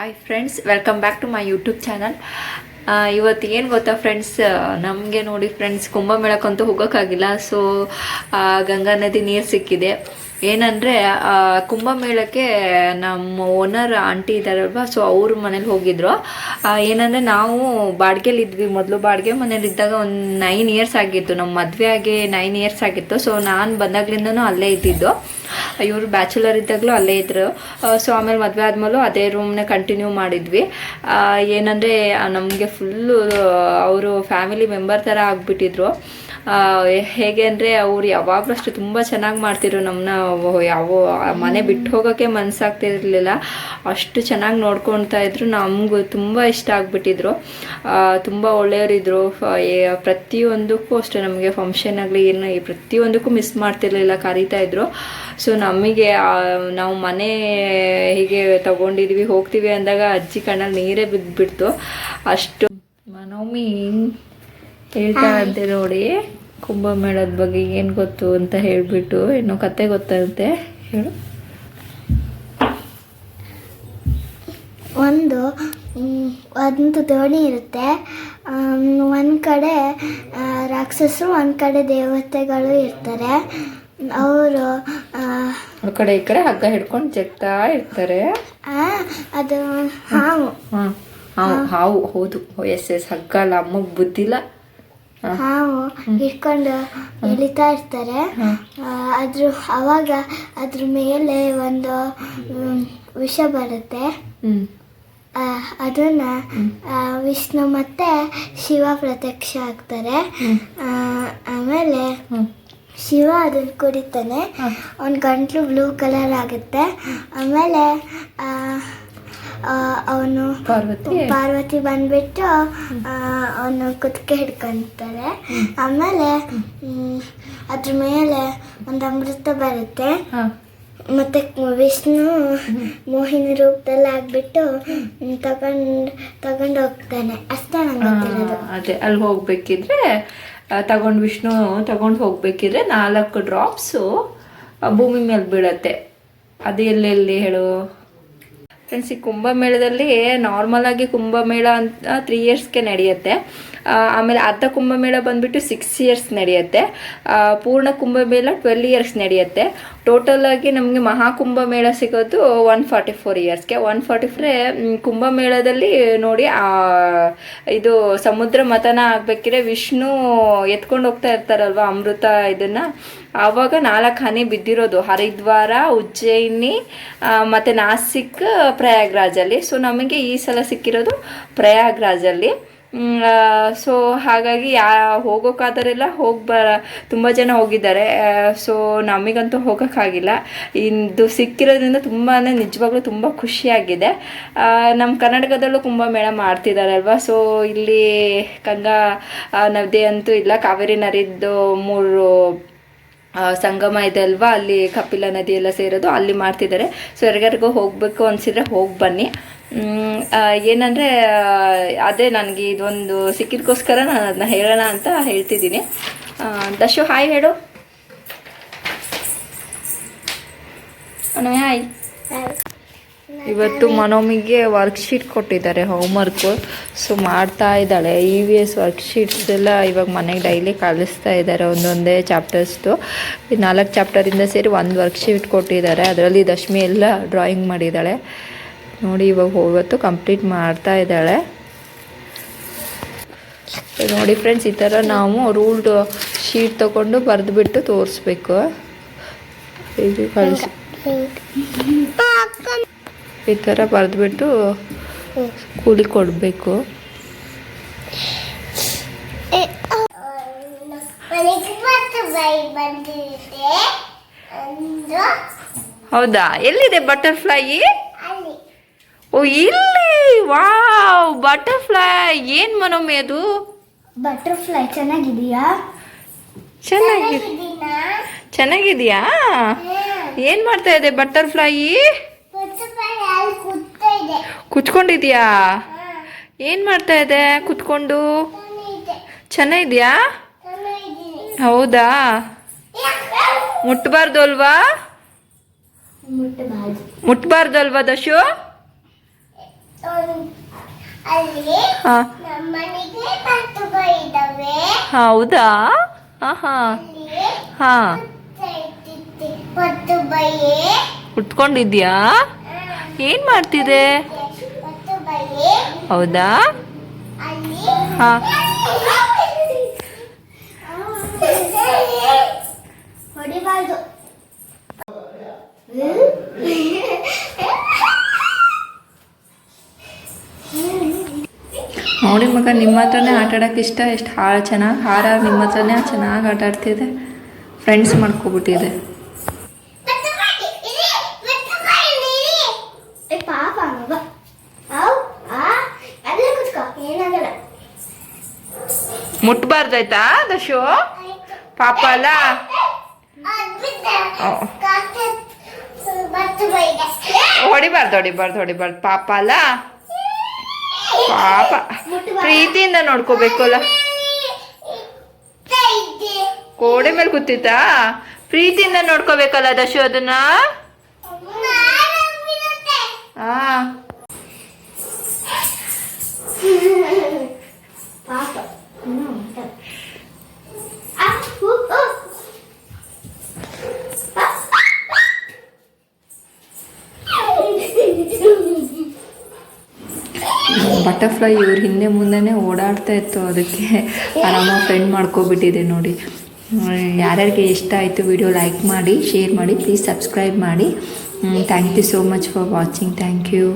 Hi friends, welcome back to my YouTube channel. ಇವತ್ತು ಏನು ಗೊತ್ತಾ ಫ್ರೆಂಡ್ಸ್, ನಮಗೆ ನೋಡಿ ಫ್ರೆಂಡ್ಸ್, ಕುಂಭಮೇಳಕ್ಕಂತೂ ಹೋಗೋಕ್ಕಾಗಿಲ್ಲ. ಸೊ ಗಂಗಾ ನದಿ ನೀರು ಸಿಕ್ಕಿದೆ. ಏನಂದರೆ ಕುಂಭಮೇಳಕ್ಕೆ ನಮ್ಮ ಓನರ್ ಆಂಟಿ ಇದ್ದಾರಲ್ವ, ಸೊ ಅವ್ರ ಮನೇಲಿ ಹೋಗಿದ್ರು. ಏನಂದರೆ ನಾವು ಬಾಡಿಗೆಲಿದ್ವಿ. ಮೊದಲು ಬಾಡಿಗೆ ಮನೇಲಿದ್ದಾಗ ಒಂದು 9 ಇಯರ್ಸ್ ಆಗಿತ್ತು. ನಮ್ಮ ಮದುವೆ ಆಗಿ 9 ಇಯರ್ಸ್ ಆಗಿತ್ತು. ಸೊ ನಾನು ಬಂದಾಗ್ಲಿಂದನೂ ಅಲ್ಲೇ ಇದ್ದಿದ್ದು. ಇವರು ಬ್ಯಾಚುಲರ್ ಇದ್ದಾಗಲೂ ಅಲ್ಲೇ ಇದ್ದರು. ಸೊ ಆಮೇಲೆ ಮದುವೆ ಆದಮೇಲೂ ಅದೇ ರೂಮ್ನ ಕಂಟಿನ್ಯೂ ಮಾಡಿದ್ವಿ. ಏನಂದರೆ ನಮಗೆ ಫುಲ್ಲು ಅವರು ಫ್ಯಾಮಿಲಿ ಮೆಂಬರ್ ಥರ ಆಗಿಬಿಟ್ಟಿದ್ರು. ಹೇಗೆ ಅಂದರೆ ಅವ್ರು ಯಾವಾಗಲೂ ಅಷ್ಟು ತುಂಬ ಚೆನ್ನಾಗಿ ಮಾಡ್ತಿದ್ರು ನಮ್ಮನ್ನ. ಯಾವ ಮನೆ ಬಿಟ್ಟು ಹೋಗೋಕ್ಕೆ ಮನಸ್ಸಾಗ್ತಿರ್ಲಿಲ್ಲ, ಅಷ್ಟು ಚೆನ್ನಾಗಿ ನೋಡ್ಕೊಳ್ತಾ ಇದ್ರು. ನಮಗೂ ತುಂಬ ಇಷ್ಟ ಆಗಿಬಿಟ್ಟಿದ್ರು. ತುಂಬ ಒಳ್ಳೆಯವರಿದ್ದರು. ಪ್ರತಿಯೊಂದಕ್ಕೂ ಅಷ್ಟೇ, ನಮಗೆ ಫಂಕ್ಷನ್ ಆಗಲಿ ಏನು ಪ್ರತಿಯೊಂದಕ್ಕೂ ಮಿಸ್ ಮಾಡ್ತಿರ್ಲಿಲ್ಲ, ಕರೀತಾಯಿದ್ರು. ಸೊ ನಮಗೆ ನಾವು ಮನೆ ಹೀಗೆ ತಗೊಂಡಿದ್ವಿ ಹೋಗ್ತೀವಿ ಅಂದಾಗ ಅಜ್ಜಿ ಕಣ್ಣಲ್ಲಿ ನೀರೇ ಬಿದ್ದುಬಿಡ್ತು. ಅಷ್ಟು ಮನೋಮಿ ಹೇಳ್ತಾ ಇದ್ದೆ ನೋಡಿ, ಕುಂಭಮೇಳದ ಬಗ್ಗೆ ಏನು ಗೊತ್ತು ಅಂತ ಹೇಳಿಬಿಟ್ಟು ಇನ್ನೂ ಕತೆ ಗೊತ್ತಾಗುತ್ತೆ. ಹೇಳು. ಒಂದು ದೋಣಿ ಇರುತ್ತೆ. ಒಂದು ಕಡೆ ರಾಕ್ಷಸರು, ಒಂದು ಕಡೆ ದೇವತೆಗಳು ಇರ್ತಾರೆ. ಅವರು ಆ ಕಡೆ ಈ ಕಡೆ ಹಗ್ಗ ಹಿಡ್ಕೊಂಡು ಜಗ್ತಾ ಇರ್ತಾರೆ. ಅದು ಹಾವು. ಹಾವು ಹೌದು. ಎಸ್ ಹಗ್ಗ ಅಲ್ಲ, ಅಮ್ಮಗೆ ಬುದ್ಧಿಲ್ಲ. ಹಾವು ಹಿಡ್ಕೊಂಡು ಎಳಿತಾ ಇರ್ತಾರೆ. ಅವಾಗ ಅದ್ರ ಮೇಲೆ ಒಂದು ವಿಷ ಬರುತ್ತೆ. ಅದನ್ನ ವಿಷ್ಣು ಮತ್ತೆ ಶಿವ ಪ್ರತ್ಯಕ್ಷ ಆಗ್ತಾರೆ. ಆಮೇಲೆ ಶಿವ ಅದನ್ನ ಕುಡಿತಾನೆ. ಅವನ ಗಂಟ್ಲು ಬ್ಲೂ ಕಲರ್ ಆಗುತ್ತೆ. ಆಮೇಲೆ ಅವನು ಪಾರ್ವತಿ ಬಂದ್ಬಿಟ್ಟು ಅವನು ಕುತ್ತಿಗೆ ಹಿಡ್ಕೊಂತಾರೆ. ಆಮೇಲೆ ಅದ್ರ ಮೇಲೆ ಒಂದು ಅಮೃತ ಬರುತ್ತೆ. ಮತ್ತೆ ವಿಷ್ಣು ಮೋಹಿನಿ ರೂಪದಲ್ಲಿ ಆಗ್ಬಿಟ್ಟು ತಗೊಂಡು ಹೋಗ್ತಾನೆ. ಅಷ್ಟೇ ನಂಗೆ ಗೊತ್ತಿರೋದು. ಅದೇ ಅಲ್ಲಿ ಹೋಗ್ಬೇಕಿದ್ರೆ ವಿಷ್ಣು ತಗೊಂಡು ಹೋಗ್ಬೇಕಿದ್ರೆ 4 ಡ್ರಾಪ್ಸು ಭೂಮಿ ಮೇಲೆ ಬೀಳತ್ತೆ. ಅದು ಎಲ್ಲೆಲ್ಲಿ ಹೇಳು ಫ್ರೆಂಡ್ಸ್. ಈ ಕುಂಭಮೇಳದಲ್ಲಿ ನಾರ್ಮಲಾಗಿ ಕುಂಭಮೇಳ ಅಂತ 3 ಇಯರ್ಸ್ಗೆ ನಡೆಯುತ್ತೆ. ಆಮೇಲೆ ಅರ್ಧ ಕುಂಭಮೇಳ ಬಂದುಬಿಟ್ಟು 6 ಇಯರ್ಸ್ ನಡೆಯುತ್ತೆ. ಪೂರ್ಣ ಕುಂಭಮೇಳ 12 ಇಯರ್ಸ್ ನಡೆಯುತ್ತೆ. ಟೋಟಲಾಗಿ ನಮಗೆ ಮಹಾಕುಂಭಮೇಳ ಸಿಗೋದು 144 ಇಯರ್ಸ್ಗೆ. 144 ಕುಂಭಮೇಳದಲ್ಲಿ ನೋಡಿ, ಇದು ಸಮುದ್ರ ಮಥನ ಆಗಬೇಕಿದ್ರೆ ವಿಷ್ಣು ಎತ್ಕೊಂಡು ಹೋಗ್ತಾ ಇರ್ತಾರಲ್ವ ಅಮೃತ, ಇದನ್ನು ಆವಾಗ 4 ಹನಿ ಬಿದ್ದಿರೋದು ಹರಿದ್ವಾರ, ಉಜ್ಜಯಿನಿ ಮತ್ತು ನಾಸಿಕ್, ಪ್ರಯಾಗ್ರಾಜಲ್ಲಿ. ಸೊ ನಮಗೆ ಈ ಸಲ ಸಿಕ್ಕಿರೋದು ಪ್ರಯಾಗ್ರಾಜಲ್ಲಿ. ಸೊ ಹಾಗಾಗಿ ಹೋಗೋಕ್ಕಾದರೆಲ್ಲ ತುಂಬ ಜನ ಹೋಗಿದ್ದಾರೆ. ಸೊ ನಮಗಂತೂ ಹೋಗೋಕ್ಕಾಗಿಲ್ಲ. ಇದು ಸಿಕ್ಕಿರೋದ್ರಿಂದ ತುಂಬ ಅಂದರೆ ನಿಜವಾಗ್ಲೂ ತುಂಬ ಖುಷಿಯಾಗಿದೆ. ನಮ್ಮ ಕರ್ನಾಟಕದಲ್ಲೂ ಕುಂಭಮೇಳ ಮಾಡ್ತಿದ್ದಾರಲ್ವ. ಸೊ ಇಲ್ಲಿ ಗಂಗಾ ನದಿ ಅಂತೂ ಇಲ್ಲ, ಕಾವೇರಿ ನದಿದ್ದು 3 ಸಂಗಮ ಇದೆ ಅಲ್ವಾ, ಅಲ್ಲಿ ಕಪಿಲ ನದಿ ಎಲ್ಲ ಸೇರೋದು ಅಲ್ಲಿ ಮಾಡ್ತಿದ್ದಾರೆ. ಸೊ ಯಾರಿಗಾರಿಗೂ ಹೋಗಬೇಕು ಅನಿಸಿದರೆ ಹೋಗಿ ಬನ್ನಿ. ಏನಂದರೆ ಅದೇ ನನಗೆ ಇದೊಂದು ಸಿಕ್ಕಿದಕ್ಕೋಸ್ಕರ ನಾನು ಅದನ್ನ ಹೇಳೋಣ ಅಂತ ಹೇಳ್ತಿದ್ದೀನಿ. ದಶು ಹಾಯ್ ಹೇಳು. ಹಾಯ್. ಇವತ್ತು ಮನೋಮಿಗೆ ವರ್ಕ್ಶೀಟ್ ಕೊಟ್ಟಿದ್ದಾರೆ, ಹೋಮ್ವರ್ಕು. ಸೊ ಮಾಡ್ತಾ ಇದ್ದಾಳೆ. EVS ವರ್ಕ್ಶೀಟ್ಸ್ ಎಲ್ಲ ಇವಾಗ ಮನೆಗೆ ಡೈಲಿ ಕಳಿಸ್ತಾ ಇದ್ದಾರೆ, ಒಂದೊಂದೇ ಚಾಪ್ಟರ್ಸ್ದು. 4 ಚಾಪ್ಟರಿಂದ ಸೇರಿ 1 ವರ್ಕ್ಶೀಟ್ ಕೊಟ್ಟಿದ್ದಾರೆ. ಅದರಲ್ಲಿ ದಶ್ಮಿ ಎಲ್ಲ ಡ್ರಾಯಿಂಗ್ ಮಾಡಿದ್ದಾಳೆ ನೋಡಿ. ಇವತ್ತು ಕಂಪ್ಲೀಟ್ ಮಾಡ್ತಾ ಇದ್ದಾಳೆ ನೋಡಿ ಫ್ರೆಂಡ್ಸ್. ಈ ಥರ ನಾವು ರೂಲ್ಡ್ ಶೀಟ್ ತೊಗೊಂಡು ಬರೆದುಬಿಟ್ಟು ತೋರಿಸ್ಬೇಕು. ಇದು ಕಳಿಸಿ ಈ ಥರ ಬರೆದ್ಬಿಟ್ಟು ಸ್ಕೂಲಿಗೆ ಕೊಡಬೇಕು. ಹೌದಾ? ಎಲ್ಲಿದೆ ಬಟರ್ಫ್ಲೈ? ಓ ಇಲ್ಲಿ. Wow, butterfly. ಏನು ಮನೋಮಿ ಅದು? ಬಟರ್ಫ್ಲೈ ಚೆನ್ನಾಗಿದೆಯಾ? ಚೆನ್ನಾಗಿದೆಯಾ? ಏನು ಮಾಡ್ತಾ ಇದೆ ಬಟರ್ಫ್ಲೈ? ಕುತ್ಕೊಂಡಿದ್ಯಾ? ಏನು ಮಾಡ್ತಾ ಇದೆ ಕುತ್ಕೊಂಡು? ಚೆನ್ನಾಗಿದ್ಯಾ? ಹೌದಾ? ಮುಟ್ಬಾರ್ದು ಅಲ್ವಾ? ಮುಟ್ಬಾರ್ದು ಅಲ್ವಾ ದಶು? ಅಲ್ಲಿ ಹಾಂ ನಮ್ಮನೆಗೆ ಪತ್ತುಬ ಇದ್ದಾವೆ. ಹೌದಾ ಹಾಂ ಹಾಂ ಅಲ್ಲಿ ಹಾಂ ಪತ್ತುಬಯೇ ಉಟ್ಕೊಂಡಿದ್ಯಾ ಏನು ಮಾಡ್ತಿದೆ ಪತ್ತುಬಯೇ ಹೌದಾ ಅಲ್ಲಿ ಹಾಂ ಹೊಡಿಬಾರ್ದು. ನೋಡಿ ಮಗ ನಿಮ್ಮ ಹತ್ರನೇ ಆಟ ಆಡೋಕೆ ಇಷ್ಟ ಎಷ್ಟು ಚೆನ್ನಾಗಿ ಹಾರ ನಿಮ್ಮ ಹತ್ರನೇ ಚೆನ್ನಾಗಿ ಆಟ ಆಡ್ತಿದೆ ಫ್ರೆಂಡ್ಸ್ ಮಾಡ್ಕೊಬಿಟ್ಟಿದೆ ಪಾಪ ಮಗ ಅಲ್ಲೇ ಕುತ್ಕೋ ಏನಾಗಲ್ಲ. ಮುಟ್ಬಾರ್ದಾಯ್ತಾ ದಶು ಪಾಪ ಅಲ್ಲ ಹೊಡಿಬಾರ್ದು ಪಾಪ ಅಲ್ಲ ಪಾಪ ಪ್ರೀತಿಯಿಂದ ನೋಡ್ಕೋಬೇಕಲ್ಲ ಕೋಡೆ ಮೇಲೆ ಕೂತಿತ್ತಾ ಪ್ರೀತಿಯಿಂದ ನೋಡ್ಕೋಬೇಕಲ್ಲ ದಶು ಅದನ್ನ ಹಾ ಪಾಪ ಬಟರ್ಫ್ಲೈ ಇವ್ರ ಹಿಂದೆ ಮುಂದೆನೇ ಓಡಾಡ್ತಾ ಇತ್ತು ಅದಕ್ಕೆ ಆರಾಮ ಫ್ರೆಂಡ್ ಮಾಡ್ಕೊಬಿಟ್ಟಿದೆ ನೋಡಿ. ಯಾರ್ಯಾರಿಗೆ ಇಷ್ಟ ಆಯಿತು ವಿಡಿಯೋ ಲೈಕ್ ಮಾಡಿ ಶೇರ್ ಮಾಡಿ ಪ್ಲೀಸ್ ಸಬ್ಸ್ಕ್ರೈಬ್ ಮಾಡಿ. Thank you so much for watching. Thank you.